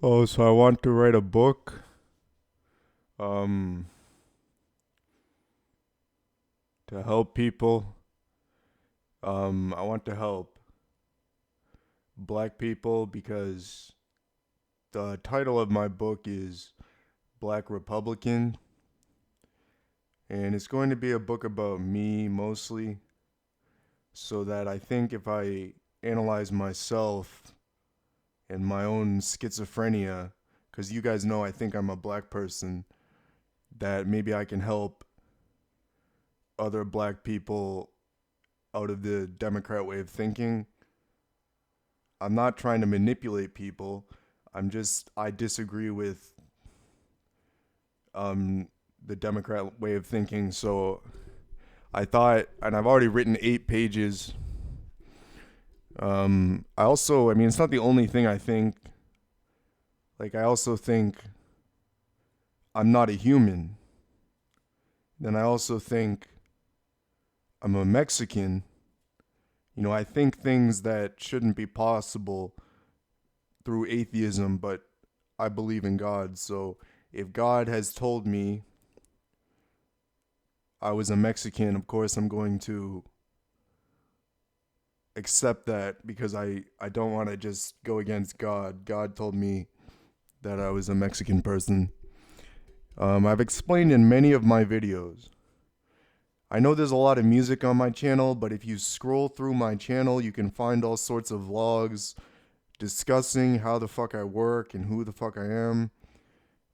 Oh, so I want to write a book um to help people. I want to help black people because the title of my book is Black Republican, and it's going to be a book about me mostly, so that I think if I analyze myself and my own schizophrenia, because you guys know I think I'm a black person, that maybe I can help other black people out of the Democrat way of thinking. I'm not trying to manipulate people. I disagree with um, the Democrat way of thinking. So I thought, and I've already written 8 pages. I mean, it's not the only thing I think. Like, I also think I'm not a human. Then I also think I'm a Mexican. I think things that shouldn't be possible through atheism, but I believe in God. So if God has told me I was a Mexican, of course I'm going to accept that because I don't want to just go against God. God told me that I was a Mexican person. I've explained in many of my videos. I know there's a lot of music on my channel, but if you scroll through my channel, you can find all sorts of vlogs discussing how the fuck I work and who the fuck I am.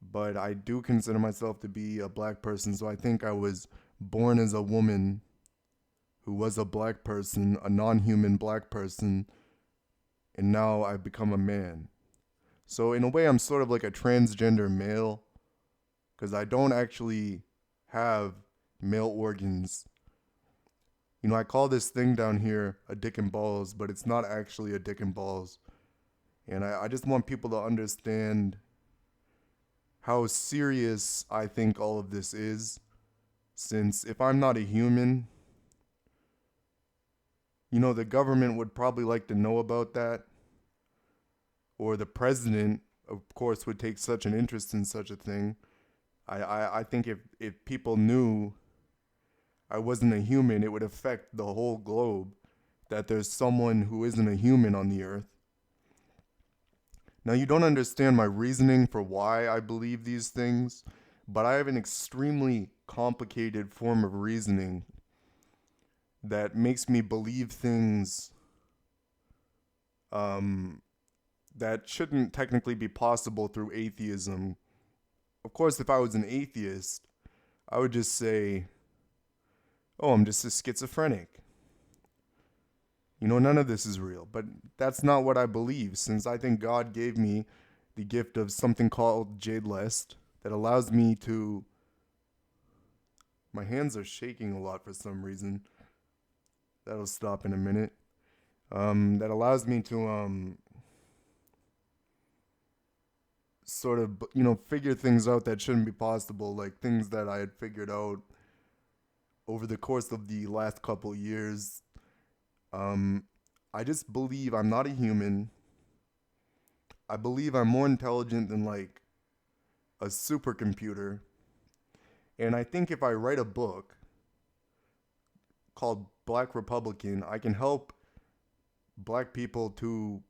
But I do consider myself to be a black person, so I think I was born as a woman who was a black person, a non human black person, and now I've become a man. So, in a way, I'm sort of like a transgender male because I don't actually have male organs. I call this thing down here a dick and balls, but it's not actually a dick and balls. And I just want people to understand how serious I think all of this is. Since if I'm not a human, the government would probably like to know about that, or the president, of course, would take such an interest in such a thing. I think if people knew I wasn't a human, it would affect the whole globe that there's someone who isn't a human on the earth. Now, you don't understand my reasoning for why I believe these things, but I have an extremely complicated form of reasoning that makes me believe things um, that shouldn't technically be possible through atheism. Of course, if I was an atheist, I would just say, oh, I'm just a schizophrenic. None of this is real. But that's not what I believe, since I think God gave me the gift of something called Jade Lest that allows me to. My hands are shaking a lot for some reason. That'll stop in a minute. That allows me to sort of figure things out that shouldn't be possible, like things that I had figured out over the course of the last couple years. Um, I just believe I'm not a human. I believe I'm more intelligent than like a supercomputer. And I think if I write a book called Black Republican, I can help black people to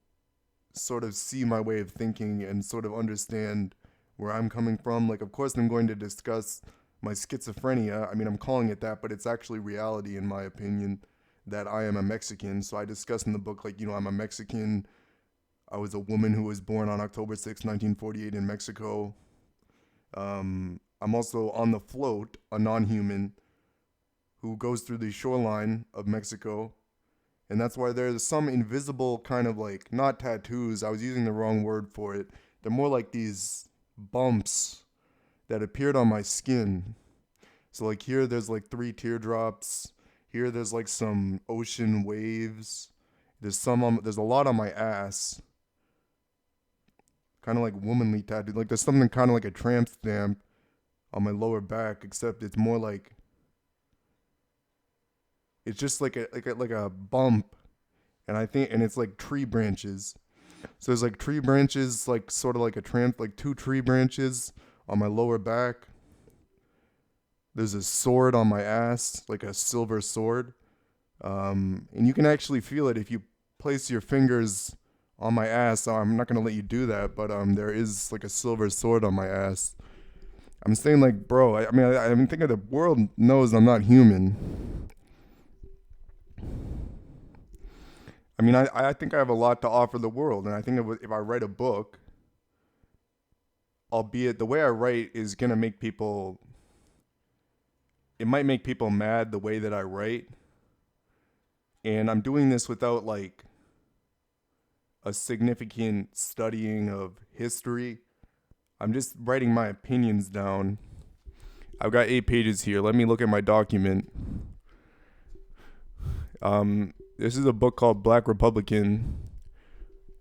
sort of see my way of thinking and sort of understand where I'm coming from. Like, of course, I'm going to discuss my schizophrenia. I mean, I'm calling it that, but it's actually reality, in my opinion, that I am a Mexican. So I discuss in the book, like, I'm a Mexican. I was a woman who was born on October 6, 1948, in Mexico. I'm also on the float, a non human who goes through the shoreline of Mexico. And that's why there's some invisible kind of like, not tattoos, I was using the wrong word for it. They're more like these bumps that appeared on my skin. So, like, here there's like 3 teardrops. Here there's like some ocean waves. There's a lot on my ass. Kind of like womanly tattoo. Like, there's something kind of like a tramp stamp on my lower back, except it's more like it's just like a bump, and it's like tree branches. So there's like tree branches, like sort of like like two tree branches on my lower back. There's a sword on my ass, like a silver sword. And you can actually feel it if you place your fingers on my ass. So I'm not gonna let you do that, but there is like a silver sword on my ass. I'm saying like, bro. I mean, think of the world knows I'm not human. I mean, I think I have a lot to offer the world, and I think if I write a book, albeit the way I write is gonna make people. It might make people mad the way that I write, and I'm doing this without like a significant studying of history. I'm just writing my opinions down. I've got 8 pages here. Let me look at my document. This is a book called Black Republican.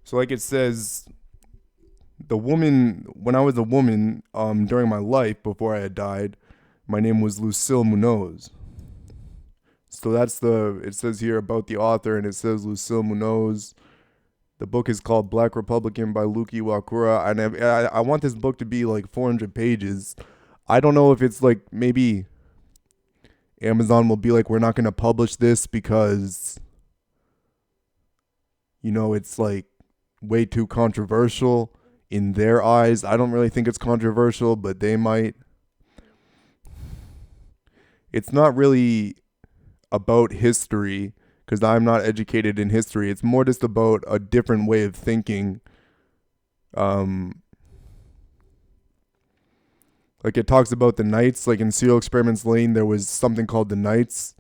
So, like it says, when I was a woman, during my life before I had died, my name was Lucille Munoz. So it says here about the author, and it says Lucille Munoz. The book is called Black Republican by Iwakura, and I want this book to be like 400 pages. I don't know if it's like maybe Amazon will be like, we're not going to publish this because, it's like way too controversial in their eyes. I don't really think it's controversial, but they might. It's not really about history because I'm not educated in history. It's more just about a different way of thinking. Like it talks about the Knights, like in Serial Experiments Lane, there was something called the Knights.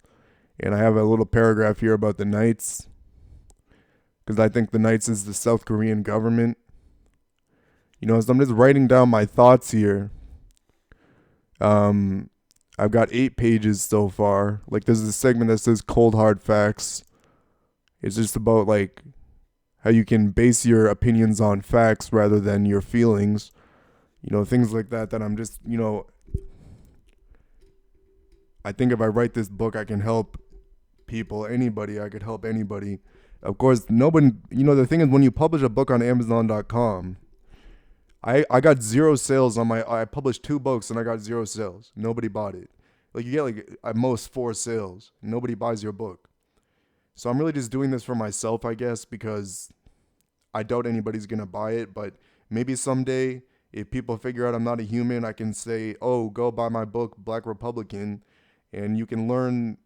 And I have a little paragraph here about the Knights because I think the Knights is the South Korean government. So I'm just writing down my thoughts here. I've got 8 pages so far. Like there's a segment that says cold hard facts. It's just about like how you can base your opinions on facts rather than your feelings. Things like that I'm just, I think if I write this book, I can help people, anybody. I could help anybody. Of course, nobody, the thing is when you publish a book on Amazon.com, I got 0 sales I published 2 books and I got 0 sales. Nobody bought it. Like you get like at most 4 sales. Nobody buys your book. So I'm really just doing this for myself, I guess, because I doubt anybody's going to buy it. But maybe someday if people figure out I'm not a human, I can say, oh, go buy my book, Black Republican. And you can learn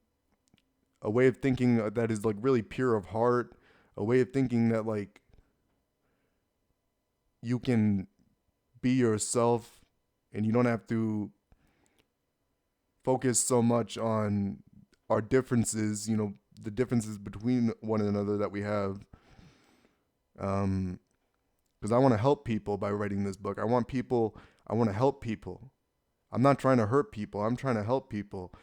a way of thinking that is like really pure of heart. A way of thinking that like you can be yourself and you don't have to focus so much on our differences, the differences between one another that we have. Because I want to help people by writing this book. I want to help people. I'm not trying to hurt people. I'm trying to help people.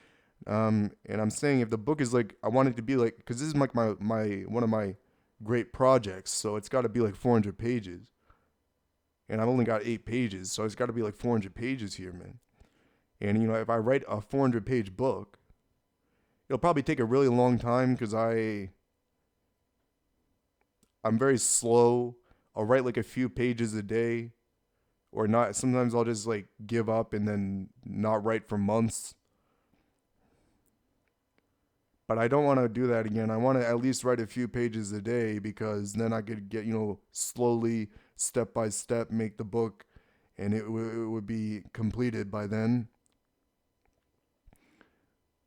And I'm saying if the book is like, I want it to be like, because this is like my one of my great projects, so it's got to be like 400 pages. And I've only got 8 pages, so it's got to be like 400 pages here, man. And if I write a 400-page book, it'll probably take a really long time because I'm very slow. I'll write like a few pages a day, or not. Sometimes I'll just like give up and then not write for months. But I don't want to do that again. I want to at least write a few pages a day because then I could get, slowly, step by step, make the book, and it would be completed by then.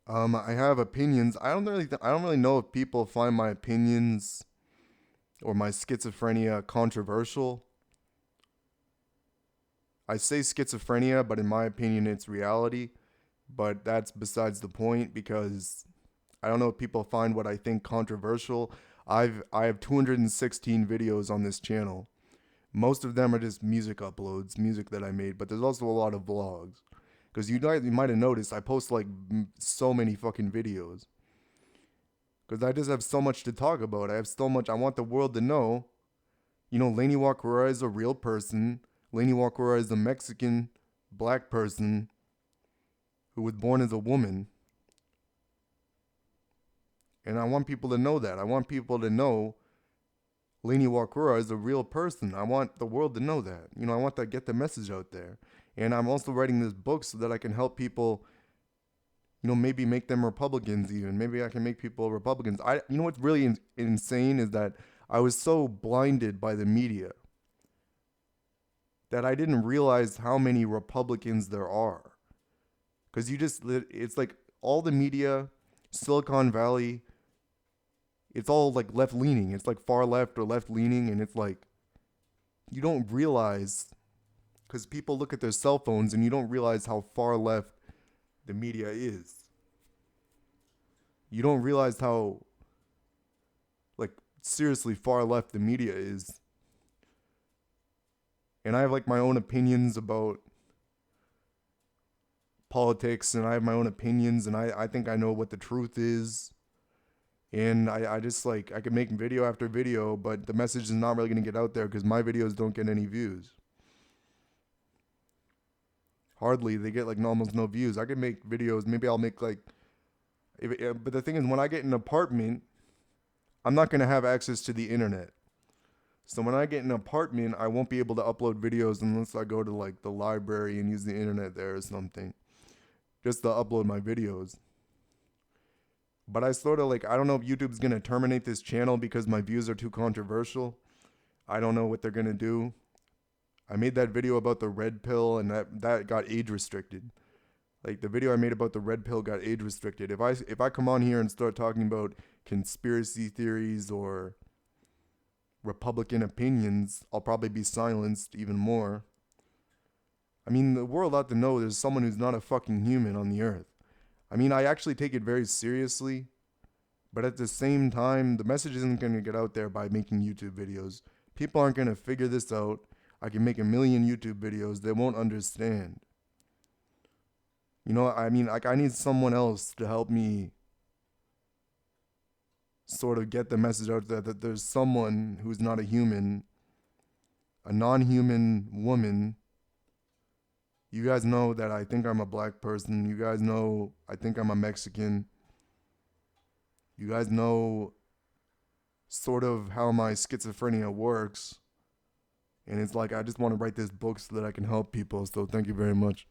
I have opinions. I don't really know if people find my opinions or my schizophrenia controversial. I say schizophrenia, but in my opinion, it's reality. But that's besides the point because I don't know if people find what I think controversial. I have 216 videos on this channel. Most of them are just music uploads, music that I made, but there's also a lot of vlogs. Because you might have noticed I post like so many fucking videos. Because I just have so much to talk about. I have so much. I want the world to know. Lainey Iwakura is a real person. Lainey Iwakura is a Mexican black person who was born as a woman. And I want people to know that. I want people to know Iwakura is a real person. I want the world to know that. I want to get the message out there. And I'm also writing this book so that I can help people, maybe make them Republicans even. Maybe I can make people Republicans. What's really insane is that I was so blinded by the media that I didn't realize how many Republicans there are. Because it's like all the media, Silicon Valley, it's all like left leaning. It's like far left or left leaning. And it's like, you don't realize, because people look at their cell phones and you don't realize how far left the media is. You don't realize how, like, seriously far left the media is. And I have like my own opinions about politics, and I have my own opinions, and I think I know what the truth is. And I just like, I can make video after video, but the message is not really going to get out there because my videos don't get any views. Hardly. They get like almost no views. I can make videos. Maybe I'll make like, but the thing is, when I get an apartment, I'm not going to have access to the internet. So when I get an apartment, I won't be able to upload videos unless I go to like the library and use the internet there or something, just to upload my videos. But I sort of like, I don't know if YouTube's going to terminate this channel because my views are too controversial. I don't know what they're going to do. I made that video about the red pill, and that got age restricted. Like, the video I made about the red pill got age restricted. If I come on here and start talking about conspiracy theories or Republican opinions, I'll probably be silenced even more. I mean, the world ought to know there's someone who's not a fucking human on the earth. I mean, I actually take it very seriously, but at the same time, the message isn't going to get out there by making YouTube videos. People aren't going to figure this out. I can make a million YouTube videos. They won't understand. I mean, like, I need someone else to help me sort of get the message out there that there's someone who's not a human, a non-human woman. You guys know that I think I'm a black person. You guys know I think I'm a Mexican. You guys know sort of how my schizophrenia works. And it's like, I just want to write this book so that I can help people. So thank you very much.